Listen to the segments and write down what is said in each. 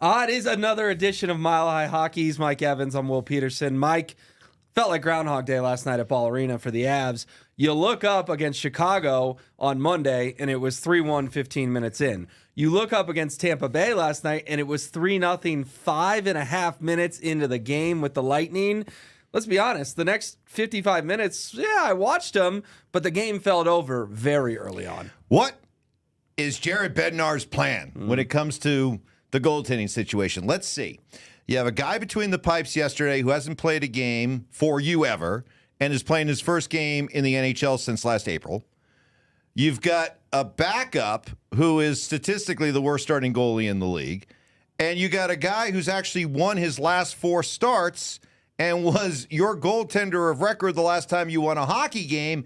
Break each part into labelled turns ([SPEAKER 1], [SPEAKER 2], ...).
[SPEAKER 1] It is another edition of Mile High Hockey's Mike Evans. I'm Will Peterson. Mike, felt like Groundhog Day last night at Ball Arena for the Avs. You look up against Chicago on Monday, and it was 3-1 15 minutes in. You look up against Tampa Bay last night, and it was 3-0 5.5 minutes into the game with the Lightning. Let's be honest, the next 55 minutes, I watched them, but the game fell over very early on.
[SPEAKER 2] What is Jared Bednar's plan when it comes to the goaltending situation? Let's see. You have a guy between the pipes yesterday who hasn't played a game for you ever and is playing his first game in the NHL since last April. You've got a backup who is statistically the worst starting goalie in the league. And you got a guy who's actually won his last 4 starts and was your goaltender of record the last time you won a hockey game,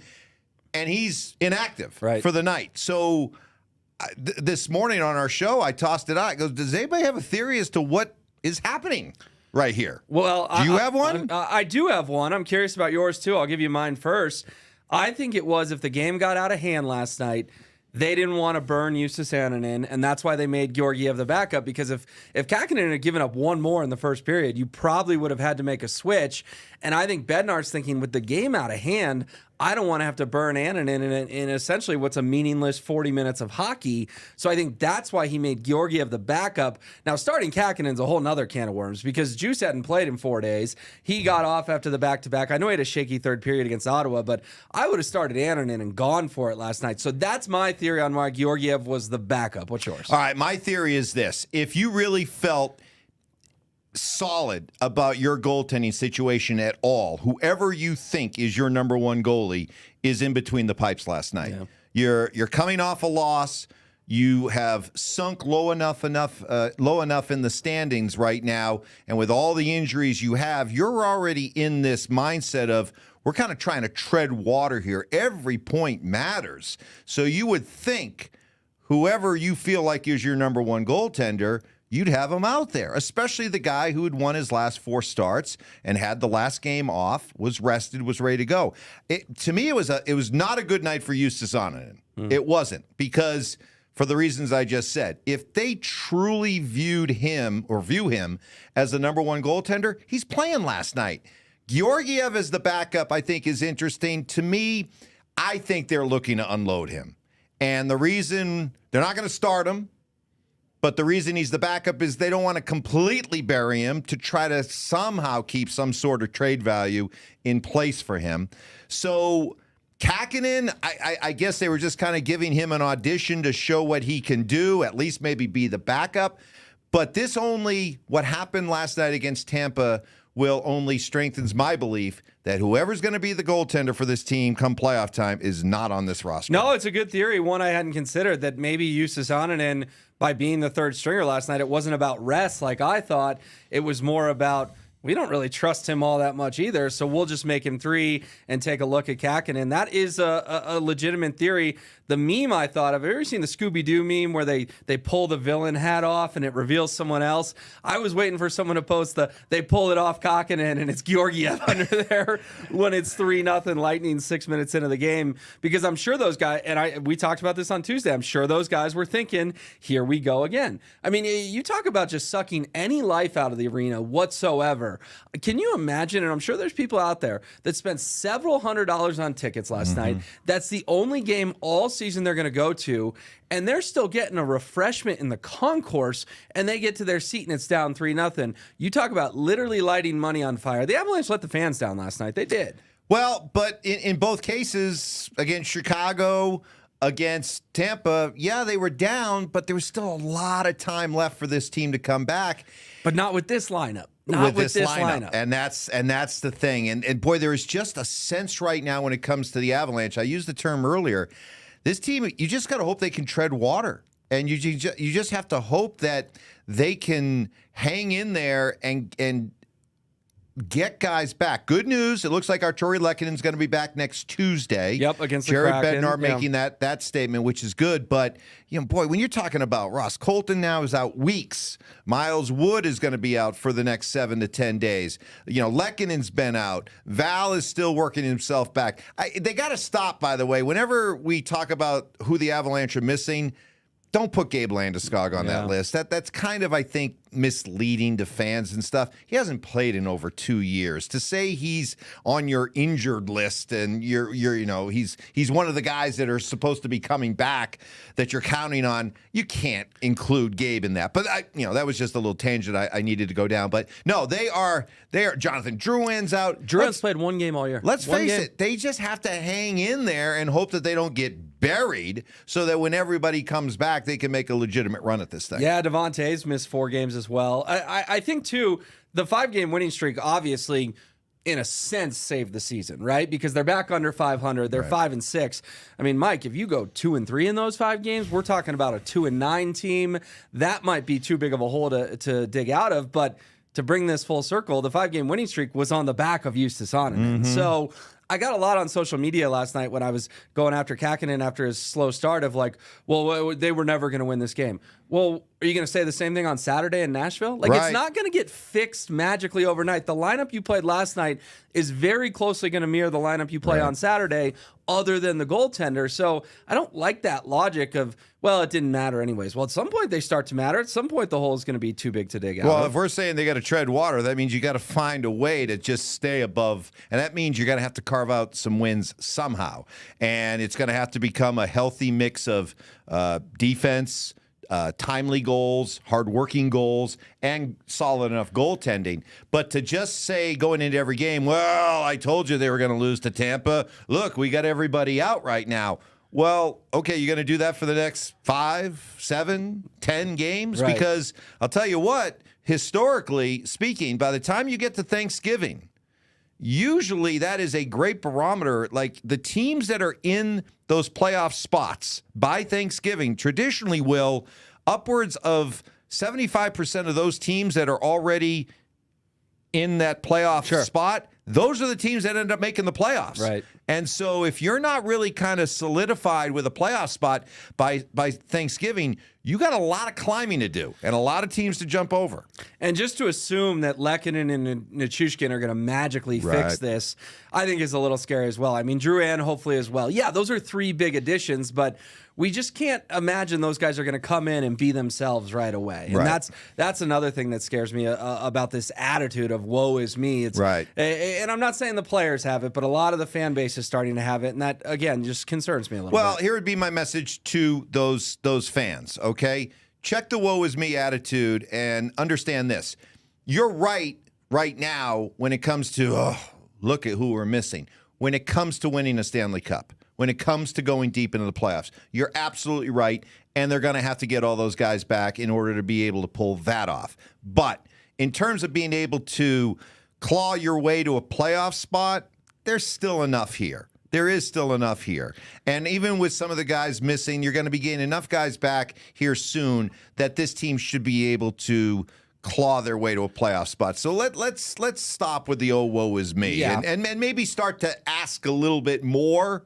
[SPEAKER 2] and he's inactive for the night. So this morning on our show, I tossed it out. I go, does anybody have a theory as to what is happening right here?
[SPEAKER 1] Well,
[SPEAKER 2] do you have one?
[SPEAKER 1] I do have one. I'm curious about yours, too. I'll give you mine first. I think it was if the game got out of hand last night, they didn't want to burn Justus Annunen, and that's why they made Georgiev the backup, because if Kahkonen had given up one more in the first period, you probably would have had to make a switch. And I think Bednar's thinking, with the game out of hand, I don't want to have to burn Annunen in essentially what's a meaningless 40 minutes of hockey. So I think that's why he made Georgiev the backup. Now, starting Kahkonen's a whole nother can of worms, because Juice hadn't played in 4 days. He got off after the back-to-back. I know he had a shaky third period against Ottawa, but I would have started Annunen and gone for it last night. So that's my theory on why Georgiev was the backup. What's yours?
[SPEAKER 2] All right, my theory is this. If you really felt solid about your goaltending situation at all, whoever you think is your number one goalie is in between the pipes last night. Yeah. You're coming off a loss. You have sunk low enough in the standings right now, and with all the injuries you have, you're already in this mindset of, we're kind of trying to tread water here. Every point matters. So you would think whoever you feel like is your number one goaltender, you'd have him out there, especially the guy who had won his last 4 starts and had the last game off, was rested, was ready to go. To me, it was not a good night for Justus Annunen. It wasn't, because for the reasons I just said. If they truly view him as the number one goaltender, he's playing last night. Georgiev as the backup, I think, is interesting. To me, I think they're looking to unload him. And the reason they're not going to start him, but the reason he's the backup is they don't want to completely bury him to try to somehow keep some sort of trade value in place for him. So Kahkonen, I guess they were just kind of giving him an audition to show what he can do, at least maybe be the backup. But what happened last night against Tampa will only strengthens my belief that whoever's going to be the goaltender for this team come playoff time is not on this roster.
[SPEAKER 1] No, it's a good theory, one I hadn't considered, that maybe Justus Annunen, by being the third stringer last night, it wasn't about rest like I thought. It was more about, we don't really trust him all that much either, so we'll just make him 3 and take a look at Kahkonen. That is a legitimate theory. The meme I thought of, have you ever seen the Scooby-Doo meme where they pull the villain hat off and it reveals someone else? I was waiting for someone to post they pull it off Kahkonen and it's Georgiev under there when it's 3-0 Lightning 6 minutes into the game, because I'm sure those guys, and we talked about this on Tuesday, I'm sure those guys were thinking, here we go again. I mean, you talk about just sucking any life out of the arena whatsoever. Can you imagine, and I'm sure there's people out there that spent several $100s on tickets last night, that's the only game all season they're going to go to, and they're still getting a refreshment in the concourse, and they get to their seat and it's down 3-0. You talk about literally lighting money on fire. The Avalanche let the fans down last night. They did.
[SPEAKER 2] Well, but in both cases, against Chicago, against Tampa, they were down, but there was still a lot of time left for this team to come back.
[SPEAKER 1] But not with this lineup. Not with this lineup.
[SPEAKER 2] And that's the thing. And boy, there is just a sense right now when it comes to the Avalanche. I used the term earlier. This team, you just got to hope they can tread water. And you just have to hope that they can hang in there and get guys back. Good news, it looks like Arturi Lekkonen's going to be back next Tuesday.
[SPEAKER 1] Yep, against
[SPEAKER 2] Jared
[SPEAKER 1] the Kraken.
[SPEAKER 2] Bednar making that statement, which is good. But, boy, when you're talking about Ross Colton now is out weeks. Miles Wood is going to be out for the next 7 to 10 days. Lekkonen's been out. Val is still working himself back. They got to stop, by the way. Whenever we talk about who the Avalanche are missing, don't put Gabe Landeskog on that list. That's kind of, I think, misleading to fans and stuff. He hasn't played in over 2 years. To say he's on your injured list and you're he's one of the guys that are supposed to be coming back that you're counting on, you can't include Gabe in that. But that was just a little tangent I needed to go down. But no, they are Jonathan Drouin's out.
[SPEAKER 3] Drouin's played one game all year.
[SPEAKER 2] Let's face it, they just have to hang in there and hope that they don't get buried so that when everybody comes back, they can make a legitimate run at this thing.
[SPEAKER 1] Yeah, Devontae's missed 4 games as well. I think, too, the 5-game winning streak obviously, in a sense, saved the season, right? Because they're back under 500. They're 5-6. I mean, Mike, if you go 2-3 in those 5 games, we're talking about a 2-9 team. That might be too big of a hole to dig out of, but to bring this full circle, the 5-game winning streak was on the back of Justus Annunen. So I got a lot on social media last night when I was going after Kahkonen after his slow start of like, well, they were never going to win this game. Well, are you going to say the same thing on Saturday in Nashville? Like, it's not going to get fixed magically overnight. The lineup you played last night is very closely going to mirror the lineup you play on Saturday, other than the goaltender. So I don't like that logic of, well, it didn't matter anyways. Well, at some point they start to matter. At some point the hole is going to be too big to dig out.
[SPEAKER 2] Well, if we're saying they got to tread water, that means you got to find a way to just stay above. And that means you're going to have to carve out some wins somehow. And it's going to have to become a healthy mix of defense, timely goals, hardworking goals, and solid enough goaltending. But to just say going into every game, well, I told you they were going to lose to Tampa. Look, we got everybody out right now. Well, okay, you're going to do that for the next 5, 7, 10 games?
[SPEAKER 1] Right.
[SPEAKER 2] Because I'll tell you what, historically speaking, by the time you get to Thanksgiving, usually that is a great barometer. Like the teams that are in those playoff spots by Thanksgiving traditionally will upwards of 75% of those teams that are already in that playoff spot, those are the teams that end up making the playoffs.
[SPEAKER 1] Right.
[SPEAKER 2] And so if you're not really kind of solidified with a playoff spot by Thanksgiving, you got a lot of climbing to do and a lot of teams to jump over.
[SPEAKER 1] And just to assume that Lehkonen and Nichushkin are going to magically fix this, I think is a little scary as well. I mean, Drouin hopefully as well. Yeah, those are 3 big additions, but we just can't imagine those guys are going to come in and be themselves right away. And that's another thing that scares me about this attitude of woe is me. It's and I'm not saying the players have it, but a lot of the fan base is starting to have it, and that again just concerns me a little bit.
[SPEAKER 2] Well, here would be my message to those fans, okay? Check the woe is me attitude and understand this. You're right now when it comes to look at who we're missing. When it comes to winning a Stanley Cup, when it comes to going deep into the playoffs, you're absolutely right, and they're going to have to get all those guys back in order to be able to pull that off. But in terms of being able to claw your way to a playoff spot, there's still enough here. There is still enough here. And even with some of the guys missing, you're going to be getting enough guys back here soon that this team should be able to claw their way to a playoff spot. So let's stop with the woe is me and maybe start to ask a little bit more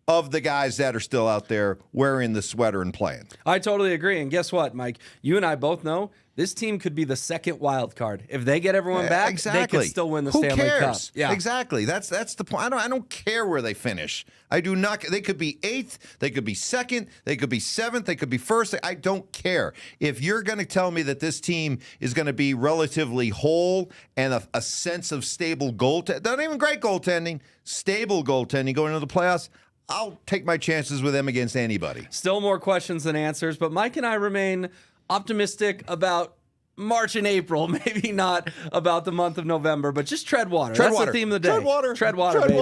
[SPEAKER 2] of the guys that are still out there wearing the sweater and playing.
[SPEAKER 1] I totally agree. And guess what, Mike? You and I both know this team could be the second wild card. If they get everyone back, they could still win the Stanley Cup.
[SPEAKER 2] Yeah, exactly. That's the point. I don't care where they finish. I do not. They could be 8th. They could be 2nd. They could be 7th. They could be 1st. I don't care. If you're going to tell me that this team is going to be relatively whole and a sense of stable goaltending, not even great goaltending, stable goaltending going into the playoffs, I'll take my chances with them against anybody.
[SPEAKER 1] Still more questions than answers, but Mike and I remain optimistic about March and April, maybe not about the month of November, but just tread water. That's the theme of the day.
[SPEAKER 2] Tread water.
[SPEAKER 1] Tread water, baby.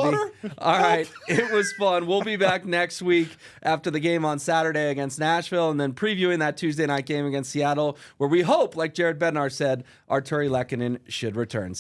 [SPEAKER 1] All right. It was fun. We'll be back next week after the game on Saturday against Nashville and then previewing that Tuesday night game against Seattle, where we hope, like Jared Bednar said, Arturi Lehkonen should return. See you.